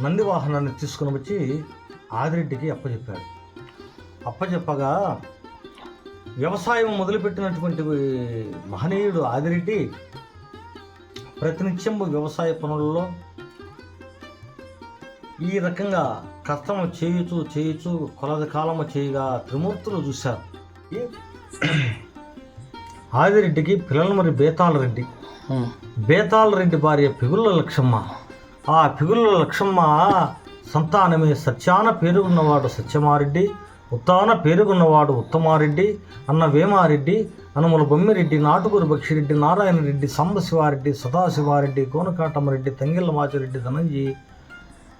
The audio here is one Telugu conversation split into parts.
నంది వాహనాన్ని తీసుకుని వచ్చి ఆదిరెడ్డికి అప్పచెప్పగా వ్యవసాయం మొదలుపెట్టినటువంటి మహనీయుడు ఆదిరెడ్డి ప్రతినిత్యం వ్యవసాయ పనులలో ఈ రకంగా కష్టము చేయుచు కొలది కాలము చేయగా త్రిమూర్తులు చూశారు. ఆదిరెడ్డికి పిల్లలు మరి బేతాళ రెడ్డి భార్య పిగుళ్ళ లక్ష్మమ్మ. ఆ పిగుళ్ళ లక్ష్మమ్మ సంతానమే సత్యాన పేరుగున్నవాడు సత్యమారెడ్డి, ఉత్తాన పేరుగున్నవాడు ఉత్తమారెడ్డి, అన్న వేమారెడ్డి, అనుముల బొమ్మిరెడ్డి, నాటుకూరు బక్షిరెడ్డి, నారాయణ రెడ్డి, సంబశివారెడ్డి, సదాశివారెడ్డి, కోనకాటమరెడ్డి, తంగిళ్ళ మాచిరెడ్డి,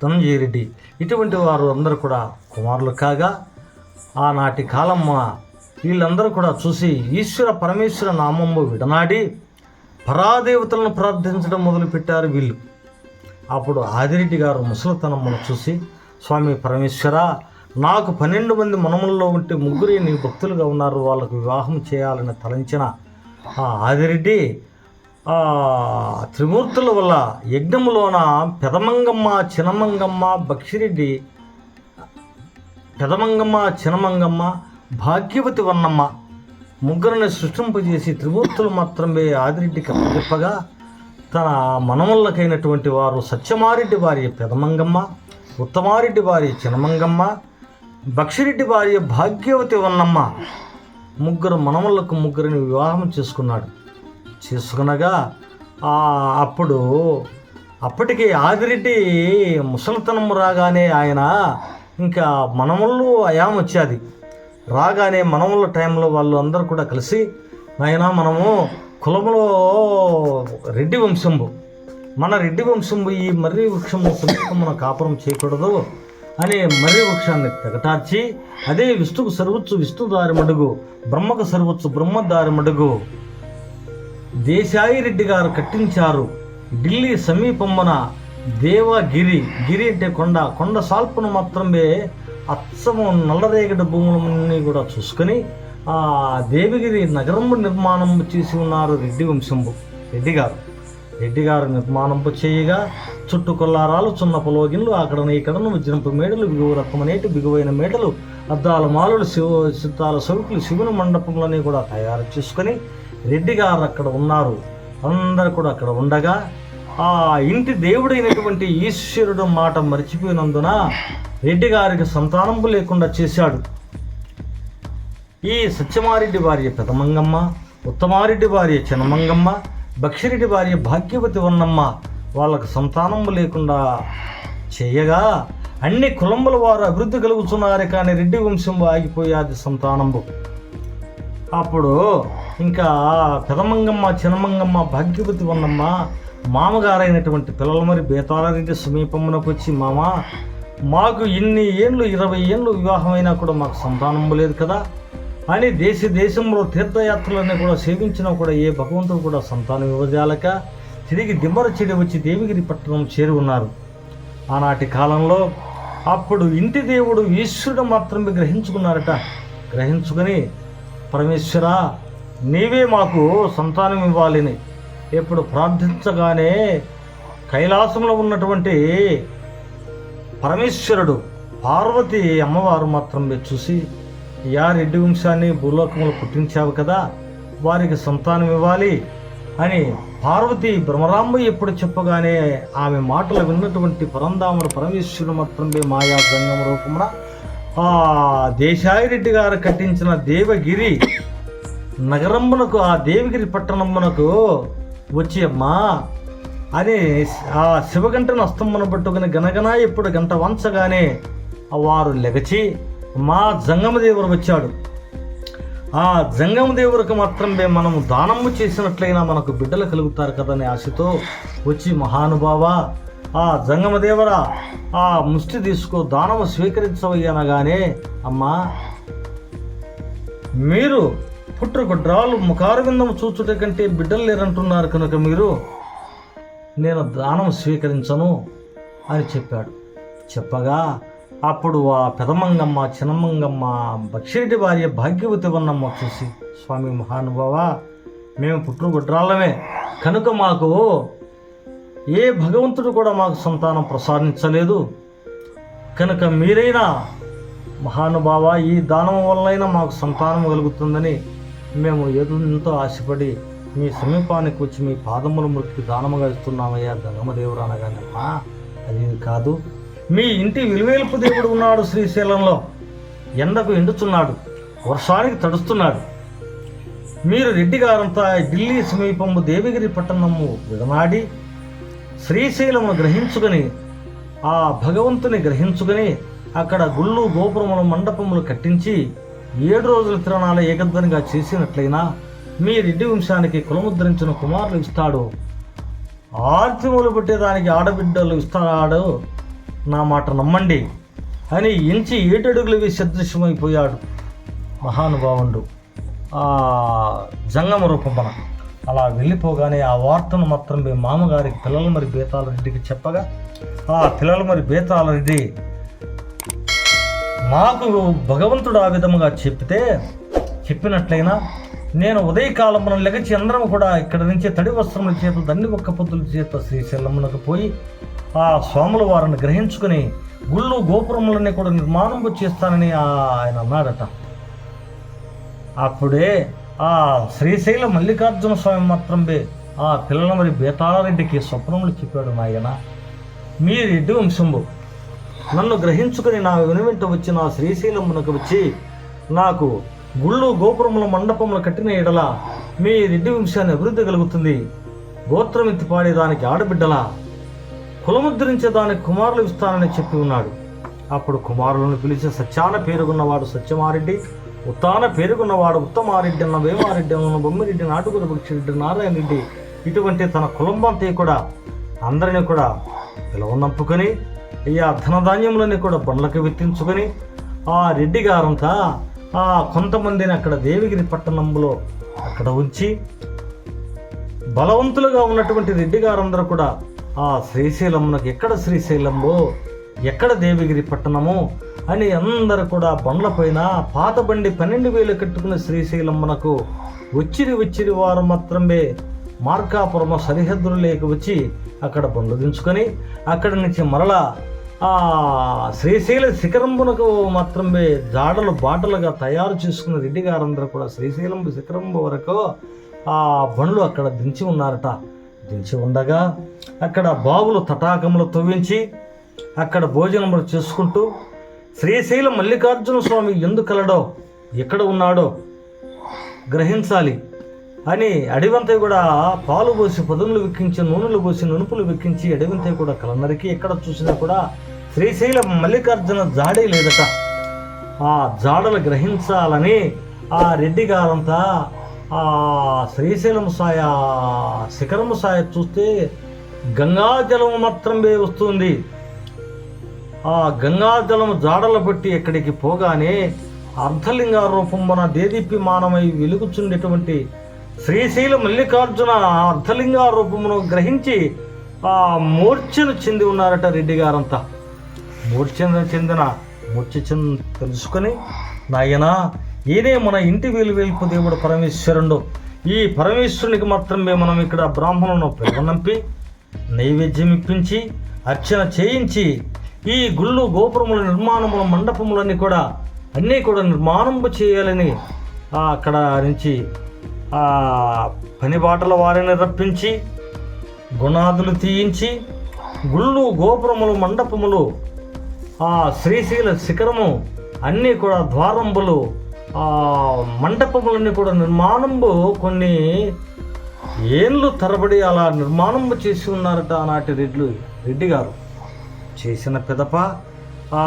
ధనంజయ రెడ్డి. ఇటువంటి వారు అందరూ కూడా కుమారులు కాగా ఆనాటి కాలమ్మ వీళ్ళందరూ కూడా చూసి ఈశ్వర పరమేశ్వర నామము విడనాడి పరాదేవతలను ప్రార్థించడం మొదలుపెట్టారు వీళ్ళు. అప్పుడు ఆదిరెడ్డి గారు ముసలితనమ్మను చూసి, స్వామి పరమేశ్వర, నాకు 12 మంది మనముల్లో ఉంటే 3 నీ భక్తులుగా ఉన్నారు, వాళ్ళకు వివాహం చేయాలని తలంచిన ఆ ఆదిరెడ్డి త్రిమూర్తుల వల్ల యజ్ఞములోన పెదమంగమ్మ, చినమంగమ్మ, బక్షిరెడ్డి, పెదమంగమ్మ, చినమంగమ్మ, భాగ్యవతి వన్నమ్మ 3 సృష్టింపజేసి త్రిమూర్తులు మాత్రమే ఆదిరెడ్డికి అప్పచెప్పగా తన మనములకైనటువంటి వారు సత్యమారెడ్డి భార్య పెదమంగమ్మ, ఉత్తమారెడ్డి భార్య చినమంగమ్మ, బక్షిరెడ్డి భార్య భాగ్యవతి వన్నమ్మ 3 మనములకు 3 వివాహం చేసుకునగా అప్పటికి ఆదిరెడ్డి ముసలితనం రాగానే ఆయన ఇంకా మనముళ్ళు అయాం వచ్చేది. రాగానే మనముల టైంలో వాళ్ళు అందరూ కూడా కలిసి, నాయనా మనము కులములో రెడ్డి వంశంబు, మన రెడ్డి వంశంబు ఈ మర్రి వృక్షము మన కాపురం చేయకూడదు అనే మర్రి వృక్షాన్ని తెగటార్చి, అదే విష్ణుకు సర్వచ్చు విష్ణు దారి మడుగు, బ్రహ్మకు సర్వచ్చు బ్రహ్మ దారి మడుగు దేశాయిరెడ్డి గారు కట్టించారు. ఢిల్లీ సమీపమున దేవగిరి, గిరి అంటే కొండ సాల్పును మాత్రమే అచ్చము నల్లరేగడి భూములన్నీ కూడా చూసుకొని ఆ దేవగిరి నగరము నిర్మాణం చేసి ఉన్నారు రెడ్డి వంశంబు. రెడ్డి గారు నిర్మాణంపు చేయగా చుట్టు కొల్లారాలు, చున్న పొలోగిన్లు, అక్కడను ఇక్కడను విజృంపు మేడలు, బిగువ రకమనేటి బిగువైన మేడలు, అద్దాల మాలులు, సిద్ధాల సరుకులు, శివుని మండపంలోని కూడా తయారు చేసుకొని రెడ్డి గారు అక్కడ ఉన్నారు. అందరు కూడా అక్కడ ఉండగా ఆ ఇంటి దేవుడైనటువంటి ఈశ్వరుడు మాట మర్చిపోయినందున రెడ్డి గారికి సంతానంపు లేకుండా చేశాడు. ఈ సత్యమారెడ్డి భార్య పెదమంగమ్మ, ఉత్తమారెడ్డి భార్య చినమంగమ్మ, బక్షిరెడ్డి భార్య భాగ్యవతి వన్నమ్మ వాళ్ళకు సంతానము లేకుండా చేయగా అన్ని కులంబుల వారు అభివృద్ధి కలుగుతున్నారు, కానీ రెడ్డి వంశంబు ఆగిపోయాది సంతానంబు. అప్పుడు ఇంకా పెదమంగమ్మ, చినమంగమ్మ, భాగ్యవతి వన్నమ్మ మామగారైనటువంటి పిల్లలు మరి బేతాళరెడ్డి సమీపమునకు వచ్చి, మామ మాకు ఇన్ని ఏళ్ళు 20 ఏళ్ళు వివాహమైనా కూడా మాకు సంతానం లేదు కదా అని దేశంలో తీర్థయాత్రలన్నీ కూడా సేవించినా కూడా ఏ భగవంతుడు కూడా సంతానం ఇవ్వజాలక తిరిగి దిమ్మర చెడి వచ్చి దేవిగిరి పట్టణం చేరి ఉన్నారు. ఆనాటి కాలంలో అప్పుడు ఇంటి దేవుడు ఈశ్వరుడు మాత్రమే గ్రహించుకొని పరమేశ్వర నీవే మాకు సంతానం ఇవ్వాలని ఎప్పుడు ప్రార్థించగానే కైలాసంలో ఉన్నటువంటి పరమేశ్వరుడు పార్వతి అమ్మవారు మాత్రమే చూసి, రెడ్డి వంశాన్ని భూలోకంలో పుట్టించావు కదా, వారికి సంతానం ఇవ్వాలి అని పార్వతి బ్రహ్మరాంబ ఎప్పుడు చెప్పగానే ఆమె మాటలు విన్నటువంటి పరంధాముడు పరమేశ్వరుడు మాత్రమే మాయా గంగమ రూపమున ఆ దేశాయిరెడ్డి గారు కట్టించిన దేవగిరి నగరమునకు, ఆ దేవగిరి పట్టణమునకు వచ్చి అమ్మా అని ఆ శివగంటను అస్తమ్మను పట్టుకుని గనగన ఎప్పుడు గంట వంచగానే వారు లెగచి మా జంగమదేవుడు వచ్చాడు. ఆ జంగమదేవుడికి మాత్రమే మనము దానము చేసినట్లయినా మనకు బిడ్డలు కలుగుతారు కదని ఆశతో వచ్చి, మహానుభావ ఆ జంగమదేవరా ఆ ముష్టి తీసుకో, దానము స్వీకరించవయ్యనగానే, అమ్మా మీరు పుట్టుగొడ్రాలు ముఖారవిందము చూచుట కంటే బిడ్డలు లేరంటున్నారు కనుక నేను దానం స్వీకరించను అని చెప్పగా అప్పుడు ఆ పెదమంగమ్మ, చినమంగమ్మ, బక్షిరెడ్డి భార్య భాగ్యవతి వన్నమ్మ చూసి, స్వామి మహానుభావ మేము పుట్టుగొడ్రాళ్ళమే కనుక మాకు ఏ భగవంతుడు కూడా మాకు సంతానం ప్రసాదించలేదు. కనుక మీరైనా మహానుభావ, ఈ దానం వల్లైనా మాకు సంతానం కలుగుతుందని మేము ఎంతో ఆశపడి మీ సమీపానికి వచ్చి మీ పాదముల మృతికి దానముగా ఇస్తున్నామయ్యా గంగమ్మదేవుడు అనగానే, అది కాదు, మీ ఇంటి విలువేల్పు దేవుడు ఉన్నాడు శ్రీశైలంలో, ఎండకు ఎండుతున్నాడు, వర్షానికి తడుస్తున్నాడు. మీరు రెడ్డి గారంతా ఢిల్లీ సమీపము దేవగిరి పట్టణము విడనాడి శ్రీశైలమును గ్రహించుకొని, ఆ భగవంతుని గ్రహించుకొని అక్కడ గుళ్ళు గోపురములు మండపములు కట్టించి 7 రోజుల తిరణాల ఏకధ్వనిగా చేసినట్లయినా మీ రెడ్డి వంశానికి కులముద్రించిన కుమారులు ఇస్తాడు, ఆర్తిములు పెట్టేదానికి ఆడబిడ్డలు ఇస్తాడు, నా మాట నమ్మండి అని ఎంచి 7 అడుగులు వేసి అదృశ్యమైపోయాడు మహానుభావుడు ఆ జంగమ రూపమున. అలా వెళ్ళిపోగానే ఆ వార్తను మాత్రం మీ మామగారికి పిల్లలమరి బేతాళరెడ్డికి చెప్పగా, ఆ పిల్లలమరి బేతాళరెడ్డి నాకు భగవంతుడు ఆ విధముగా చెప్పినట్లయినా నేను ఉదయకాలమున లెగచి అందరం కూడా ఇక్కడ నుంచి తడి వస్త్రముల చేత దండి ఒక్క పొద్దుల చేత శ్రీశైలమునకు పోయి ఆ స్వాముల వారిని గ్రహించుకుని గుళ్ళు గోపురములన్నీ కూడా నిర్మాణం చేస్తానని ఆయన అన్నాడట. అప్పుడే ఆ శ్రీశైల మల్లికార్జున స్వామి మాత్రమే ఆ పిల్లలమరి బేతాళరెడ్డికి స్వప్నములు చెప్పాడు, నాయన మీ రెడ్డి వంశంబు నన్ను గ్రహించుకుని నా వెనువెంట వచ్చి నా శ్రీశైలమునకు వచ్చి నాకు గుళ్ళు గోపురముల మండపములు కట్టిన ఎడల మీ రెడ్డి వంశాన్ని అభివృద్ధి కలుగుతుంది, గోత్రం ఎత్తి పాడేదానికి ఆడబిడ్డల, కులముద్రించేదానికి కుమారులు ఇస్తానని చెప్పి ఉన్నాడు. అప్పుడు కుమారులను పిలిచి సత్యాన పేరుగున్నవాడు సత్యమారెడ్డి, ఉత్తాన పేరుగున్నవాడు ఉత్తమారెడ్డి అన్న వేమారెడ్డి అన్న బొమ్మిరెడ్డి, నాటుగురు భక్షరెడ్డి, నారాయణ రెడ్డి, ఇటువంటి తన కులంబంతా కూడా అందరినీ కూడా పిలవనంపుకొని అయ్యా ధనధాన్యములని కూడా బండ్లకు వెత్తించుకొని ఆ రెడ్డి గారంతా ఆ కొంతమందిని అక్కడ దేవగిరి పట్టణంలో అక్కడ ఉంచి బలవంతులుగా ఉన్నటువంటి రెడ్డి గారందరూ కూడా ఆ శ్రీశైలమునకు ఎక్కడ శ్రీశైలంలో ఎక్కడ దేవగిరి పట్టణము అని అందరూ కూడా బండ్లపైన పాత బండి 12,000 కట్టుకున్న శ్రీశైలమునకు వచ్చిరి వారు మాత్రమే మార్కాపురము సరిహద్దులు లేక వచ్చి అక్కడ బండ్లు దించుకొని అక్కడి నుంచి మరలా ఆ శ్రీశైల శిఖరంబునకు మాత్రమే జాడలు బాటలుగా తయారు చేసుకున్న రెడ్డి గారందరూ కూడా శ్రీశైలం శిఖరంబు వరకు ఆ బండ్లు అక్కడ దించి ఉన్నారట. దించి ఉండగా అక్కడ బావులు తటాకములు తవ్వించి అక్కడ భోజనములు చేసుకుంటూ శ్రీశైలం మల్లికార్జున స్వామి ఎందుకలడో ఎక్కడ ఉన్నాడో గ్రహించాలి అని అడివంతే కూడా పాలు పోసి పదునులు వెక్కించి నూనెలు పోసి నునుపులు వెక్కించి అడివంతే కూడా కలనరికి ఎక్కడ చూసినా కూడా శ్రీశైలం మల్లికార్జున జాడే లేదట. ఆ జాడలు గ్రహించాలని ఆ రెడ్డి గారంతా ఆ శ్రీశైలం సాయ శిఖరము సాయ చూస్తే గంగాజలం మాత్రమే వస్తుంది. ఆ గంగాజలం జాడలు బట్టి ఎక్కడికి పోగానే అర్ధలింగ రూపమున దేదీప్యమానమై వెలుగుచుండేటువంటి శ్రీశైల మల్లికార్జున అర్ధలింగ రూపమును గ్రహించి ఆ మూర్ఛను చెంది ఉన్నారట రెడ్డి గారంతా. మూర్ఛ తెలుసుకొని, నాయనా ఈయనే మన ఇంటి వేలువేల్పు దేవుడు పరమేశ్వరుడు, ఈ పరమేశ్వరునికి మాత్రమే మనం ఇక్కడ బ్రాహ్మణులను పిలవనంపి నైవేద్యం ఇప్పించి అర్చన చేయించి ఈ గుళ్ళు గోపురముల నిర్మాణముల మండపములన్నీ కూడా అన్నీ కూడా నిర్మాణంపు చేయాలని అక్కడ నుంచి ఆ పనిబాటల వారిని రప్పించి గుణాదులు తీయించి గుళ్ళు గోపురములు మండపములు ఆ శ్రీశైల శిఖరము అన్నీ కూడా ద్వారంబులు ఆ మండపములన్నీ కూడా నిర్మాణంబు కొన్ని ఏళ్ళు తరబడి అలా నిర్మాణంబు చేసి ఉన్నారట ఆనాటి రెడ్డి గారు. చేసిన పిదప ఆ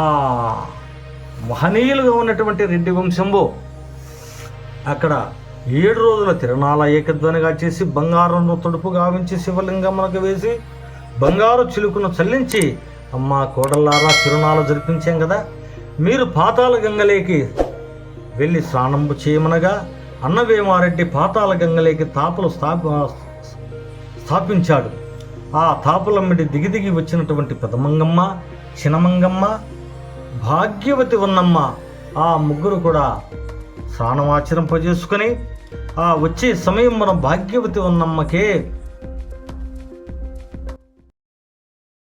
మహనీయులుగా ఉన్నటువంటి రెడ్డి వంశంబు అక్కడ 7 రోజుల తిరణాల ఏకధ్వనిగా చేసి బంగారంలో తొడుపు గావించి శివలింగమునకు వేసి బంగారు చిలుకును చల్లించి, అమ్మా కోడల్లారా తిరునాలు జరిపించాం కదా, మీరు పాతాళ గంగలేకి వెళ్ళి స్నానంబు చేయమనగా అన్నవేమారెడ్డి పాతాళ గంగలేకి తాపలు స్థాపించాడు. ఆ తాపలమ్మిడి దిగి వచ్చినటువంటి పెదమంగమ్మ, చినమంగమ్మ, భాగ్యవతి ఉన్నమ్మ ఆ ముగ్గురు కూడా స్నానం ఆచరింపజేసుకొని ఆ వచ్చే సమయం మన భాగ్యవతి ఉన్నమ్మకే